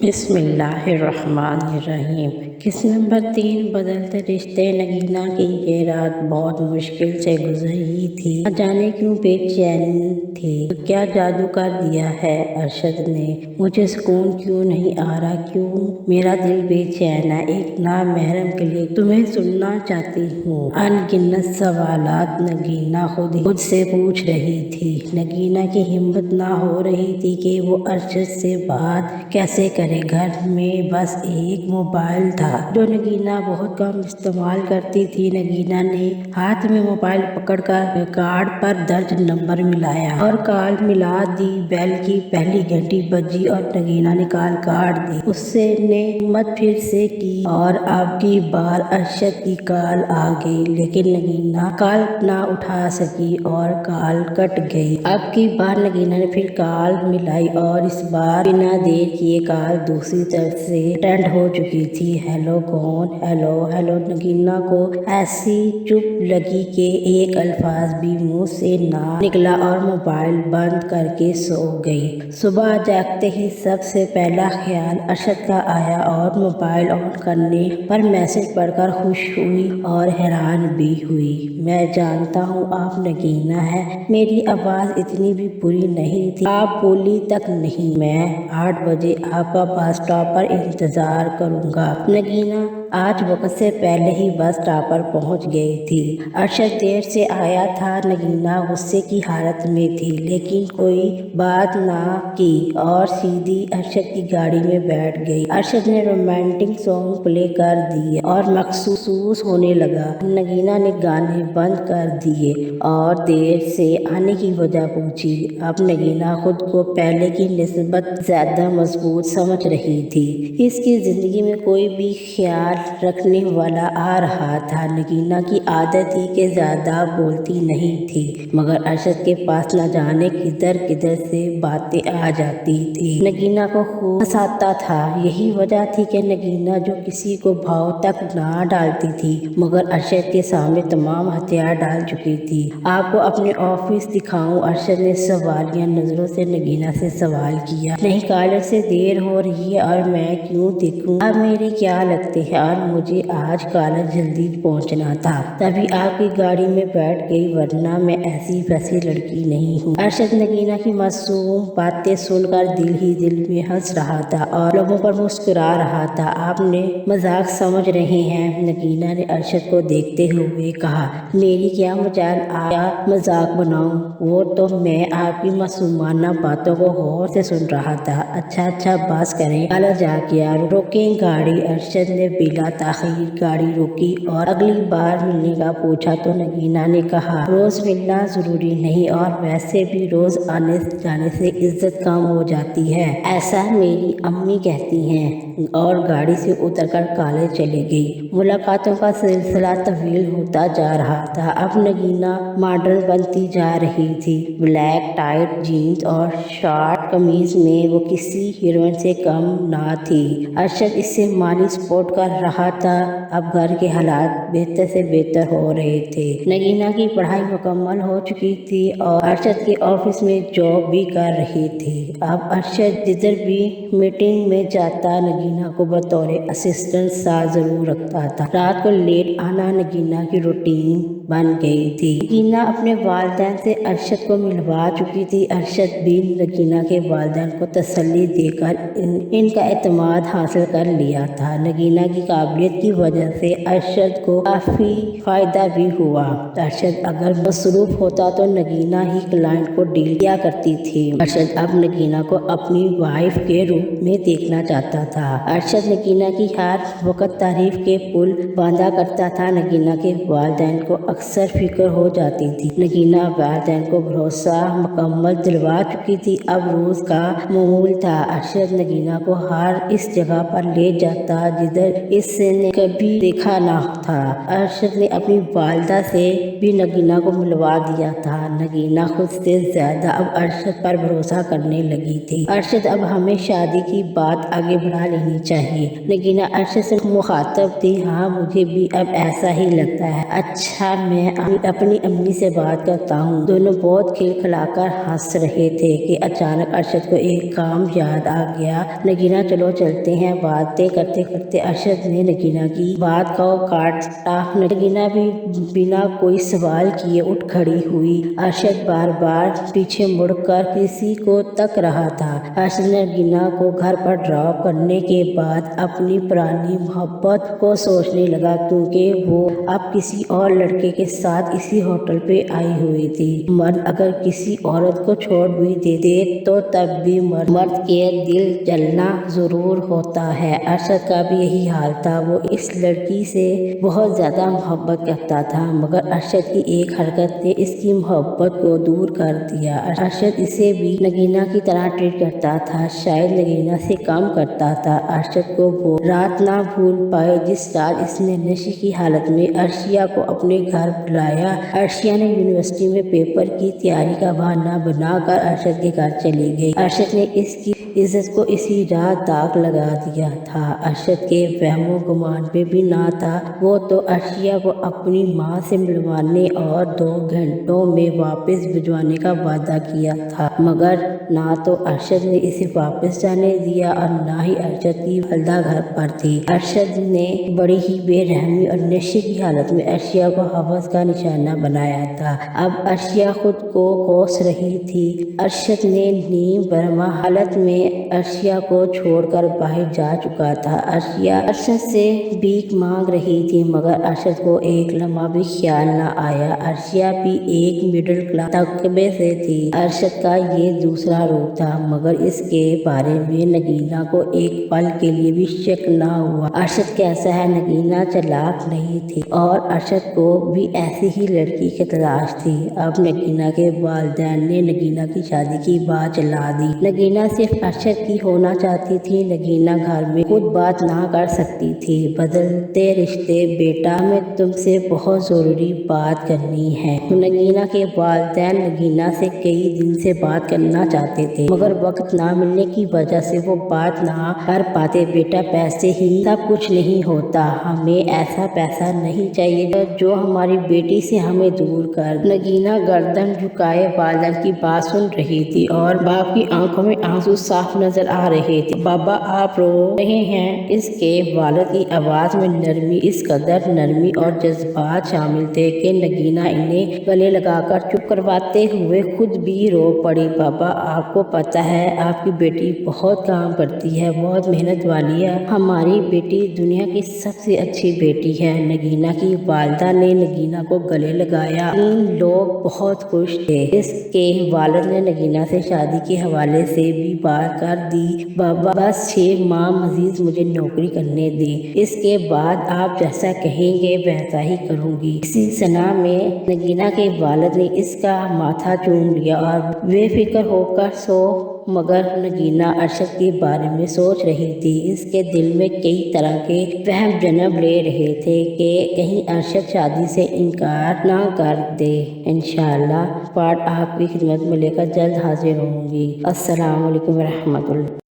بسم اللہ الرحمن الرحیم۔ قسط نمبر 3 بدلتے رشتے۔ نگینہ کی یہ رات بہت مشکل سے گزری تھی۔ نہ جانے کیوں بے چین تھی۔ کیا جادو کر دیا ہے ارشد نے؟ مجھے سکون کیوں نہیں آ رہا؟ کیوں میرا دل بے چین ہے؟ ایک نامحرم کے لیے تمہیں سننا چاہتی ہوں۔ ان گنت سوالات نگینہ خود سے پوچھ رہی تھی۔ نگینہ کی ہمت نہ ہو رہی تھی کہ وہ ارشد سے بات کیسے کرے۔ گھر میں بس ایک موبائل تھا جو نگینہ بہت کم استعمال کرتی تھی۔ نگینہ نے ہاتھ میں موبائل پکڑ کر ریکارڈ پر درج نمبر ملایا اور کال ملا دی۔ بیل کی پہلی گھنٹی بجی اور نگینہ نے کال کاٹ دی۔ اس نے ہمت پھر سے کی اور اب کی بار ارشد کی کال آ گئی، لیکن نگینہ کال نہ اٹھا سکی اور کال کٹ گئی۔ اب کی بار نگینہ نے پھر کال ملائی اور اس بار بنا دیر کیے کال دوسری طرف سے اٹینڈ ہو چکی تھی۔ ہیلو کون؟ Hello hello. نگینہ کو ایسی چپ لگی کہ ایک الفاظ بھی منہ سے نہ نکلا اور موبائل بند کر کے سو گئی۔ صبح جاگتے ہی سب سے پہلا خیال ارشد کا آیا اور موبائل آن کرنے پر میسج پڑھ کر خوش ہوئی اور حیران بھی ہوئی۔ میں جانتا ہوں آپ نگینہ ہیں، میری آواز اتنی بھی بری نہیں تھی، آپ بولی تک نہیں۔ میں 8 بجے آپ کا بس اسٹاپ پر انتظار کروں گا۔ نگینہ آج وقت سے پہلے ہی بس اسٹاپ پر پہنچ گئی تھی۔ ارشد دیر سے آیا تھا۔ نگینہ غصے کی حالت میں تھی، لیکن کوئی بات نہ کی اور سیدھی ارشد کی گاڑی میں بیٹھ گئی۔ ارشد نے رومانٹک سانگ پلے کر دیے اور محسوس ہونے لگا۔ نگینہ نے گانے بند کر دیے اور دیر سے آنے کی وجہ پوچھی۔ اب نگینہ خود کو پہلے کی نسبت زیادہ مضبوط سمجھ رہی تھی۔ اس کی زندگی میں کوئی بھی خیال رکھنے والا آ رہا تھا۔ نگینہ کی عادت تھی کہ زیادہ بولتی نہیں تھی، مگر ارشد کے پاس نہ جانے کدھر سے باتیں آ جاتی تھی۔ نگینہ کو خوب ہنساتا تھا۔ یہی وجہ تھی کہ نگینہ جو کسی کو بھاؤ تک نہ ڈالتی تھی، مگر ارشد کے سامنے تمام ہتھیار ڈال چکی تھی۔ آپ کو اپنے آفس دکھاؤں؟ ارشد نے سوالیہ نظروں سے نگینہ سے سوال کیا۔ نہیں، کالج سے دیر ہو رہی ہے اور میں کیوں دیکھوں؟ آپ میرے کیا لگتے ہیں اور مجھے آج کالج جلدی پہنچنا تھا، تبھی آپ کی گاڑی میں بیٹھ گئی، ورنہ میں ایسی ویسی لڑکی نہیں ہوں۔ ارشد نگینہ کی معصوم باتیں سن کر دل ہی دل میں ہنس رہا تھا اور لبوں پر مسکرا رہا تھا۔ آپ نے مذاق سمجھ رہے ہیں؟ نگینہ نے ارشد کو دیکھتے ہوئے کہا۔ میری کیا مجال، آیا مذاق بناؤں؟ وہ تو میں آپ کی معصومانہ باتوں کو غور سے سن رہا تھا۔ اچھا بس کریں، کالج آ گیا، روکیں گاڑی۔ ارشد نے بلا تاخیر گاڑی روکی اور اگلی بار ملنے کا پوچھا تو نگینہ نے کہا، روز ملنا ضروری نہیں اور ویسے بھی روز آنے جانے سے عزت کم ہو جاتی ہے، ایسا میری امی کہتی ہیں، اور گاڑی سے اتر کر کالج چلی گئی۔ ملاقاتوں کا سلسلہ طویل ہوتا جا رہا تھا۔ اب نگینہ ماڈرن بنتی جا رہی تھی۔ بلیک ٹائٹ جینز اور شارٹ قمیض میں وہ کسی ہیروئن سے کم نہ تھی۔ ارشد اس سے مالی سپورٹ کر رہا تھا۔ اب گھر کے حالات بہتر سے بہتر ہو رہے تھے۔ نگینہ کی پڑھائی مکمل ہو چکی تھی اور ارشد کے آفس میں جاب بھی کر رہی تھی۔ اب ارشد جدھر بھی میٹنگ میں جاتا نگینہ کو بطور اسسٹنٹ ساتھ ضرور رکھتا تھا۔ رات کو لیٹ آنا نگینہ کی روٹین بن گئی تھی۔ نگینہ اپنے والدین سے ارشد کو ملوا چکی تھی۔ ارشد بھی نگینہ کے والدین کو تسلی دے کر ان کا اعتماد حاصل کر لیا تھا۔ نگینہ کی قابلیت کی وجہ سے ارشد کو کافی فائدہ بھی ہوا۔ ارشد اگر مصروف ہوتا تو نگینہ ہی کلائنٹ کو ڈیل کیا کرتی تھی۔ ارشد اب نگینہ کو اپنی وائف کے روپ میں دیکھنا چاہتا تھا۔ ارشد نگینہ کی ہر وقت تعریف کے پل باندھا کرتا تھا۔ نگینہ کے والدین کو اکثر فکر ہو جاتی تھی۔ نگینہ والدین کو بھروسہ مکمل دلوا چکی تھی۔ اب روز کا معمول تھا۔ ارشد نگینہ کو ہر اس جگہ پر لے جاتا جدھر اس نے کبھی دیکھا نہ تھا۔ ارشد نے اپنی والدہ سے بھی نگینہ کو ملوا دیا تھا۔ نگینہ خود سے زیادہ اب ارشد پر بھروسہ کرنے لگی تھی۔ ارشد اب ہمیں شادی کی بات آگے بڑھا لینی چاہیے۔ نگینہ ارشد سے مخاطب تھی۔ ہاں، مجھے بھی اب ایسا ہی لگتا ہے۔ اچھا، میں اپنی امی سے بات کرتا ہوں۔ دونوں بہت کھلکھلا کر ہنس رہے تھے کہ اچانک ارشد کو ایک کام یاد آ گیا۔ نگینا چلو چلتے ہیں۔ باتیں کرتے کرتے ارشد نے نگینا کی بات کو کاٹا۔ نگینا بھی بنا کوئی سوال کیے اٹھ کھڑی ہوئی۔ ارشد بار بار پیچھے مڑ کر کسی کو تک رہا تھا۔ ارشد نے نگینا کو گھر پر ڈراپ کرنے کے بعد اپنی پرانی محبت کو سوچنے لگا، کیونکہ وہ اب کسی اور لڑکے کے ساتھ اسی ہوٹل پہ آئی ہوئی تھی۔ مرد اگر کسی عورت کو چھوڑ بھی دیتے تو تب بھی مرد کے دل جلنا ضرور ہوتا ہے۔ ارشد کا بھی یہی حال تھا۔ وہ اس لڑکی سے بہت زیادہ محبت کرتا تھا، مگر ارشد کی ایک حرکت نے اس کی محبت کو دور کر دیا۔ ارشد اسے بھی نگینا کی طرح ٹریٹ کرتا تھا، شاید نگینا سے کم کرتا تھا۔ ارشد کو وہ رات نہ بھول پائے جس رات اس نے نشے کی حالت میں عرشیہ کو اپنے گھر بلایا۔ عرشیہ نے یونیورسٹی میں پیپر کی تیاری کا بہانہ بنا کر ارشد کے گھر چلی گئی۔ ارشد نے اس کی عزت کو اسی رات داغ لگا دیا تھا۔ ارشد کے وہم و گمان میں بھی نہ تھا۔ وہ تو عرشیہ کو اپنی ماں سے ملوانے اور 2 گھنٹوں میں واپس بھجوانے کا وعدہ کیا تھا، مگر نہ تو ارشد نے اسے واپس جانے دیا اور نہ ہی ارشد کی والدہ گھر پر تھی۔ ارشد نے بڑی ہی بے رحمی اور نشے کی حالت میں عرشیہ کو حوث کا نشانہ بنایا تھا۔ اب عرشیہ خود کو کوس رہی تھی۔ ارشد نے نیم برہنہ حالت میں عرشیہ کو چھوڑ کر باہر جا چکا تھا۔ عرشیہ ارشد سے بھیک مانگ رہی تھی، مگر ارشد کو ایک لمحہ بھی خیال نہ آیا۔ عرشیہ بھی ایک مڈل کلاس طبقے سے تھی۔ ارشد کا یہ دوسرا روپ تھا، مگر اس کے بارے میں نگینا کو ایک پل کے لیے بھی شک نہ ہوا۔ ارشد کیسا ہے؟ نگینا چالاک نہیں تھی اور ارشد کو بھی ایسی ہی لڑکی کی تلاش تھی۔ اب نگینا کے والدین نے نگینا کی شادی کی بات چلا دی۔ نگینا صرف ارشد کی ہونا چاہتی تھی۔ نگینا گھر میں خود بات نہ کر سکتی تھی۔ بدلتے رشتے بیٹا، ہمیں تم سے بہت ضروری بات کرنی ہے۔ نگینا کے والدین نگینا سے کئی دن سے بات کرنا چاہتے تھے، مگر وقت نہ ملنے کی وجہ سے وہ بات نہ کر پاتے۔ بیٹا، پیسے ہی سب کچھ نہیں ہوتا، ہمیں ایسا پیسہ نہیں چاہیے جو ہماری بیٹی سے ہمیں دور کر۔ نگینا گردن جھکائے والدین کی بات سن رہی تھی اور باپ کی آنکھوں میں آنسو صاف نظر آ رہے تھے۔ بابا، آپ رو رہے ہیں؟ اس کے والد کی آواز میں نرمی، اس قدر نرمی اور جذبات شامل تھے کہ نگینا انہیں گلے لگا کر چپ کرواتے ہوئے خود بھی رو پڑی۔ بابا، آپ کو پتہ ہے آپ کی بیٹی بہت کام کرتی ہے، بہت محنت والی ہے، ہماری بیٹی دنیا کی سب سے اچھی بیٹی ہے۔ نگینا کی والدہ نے نگینا کو گلے لگایا۔ 3 لوگ بہت خوش تھے۔ اس کے والد نے نگینا سے شادی کے حوالے سے بھی بات کر دی۔ بابا، بس 6 ماہ مزید مجھے نوکری کرنے دیں، اس کے بعد آپ جیسا کہیں گے ویسا ہی کروں گی۔ اسی سنا میں نگینا کے والد نے اس کا ماتھا چوم لیا اور بے فکر ہو کر سو۔ مگر نگینا ارشد کے بارے میں سوچ رہی تھی۔ اس کے دل میں کئی طرح کے وہم جنم لے رہے تھے کہ کہیں ارشد شادی سے انکار نہ کر دے۔ انشاءاللہ پارٹ آپ کی خدمت میں لے کر جلد حاضر ہوں گی۔ السلام علیکم ورحمۃ اللہ۔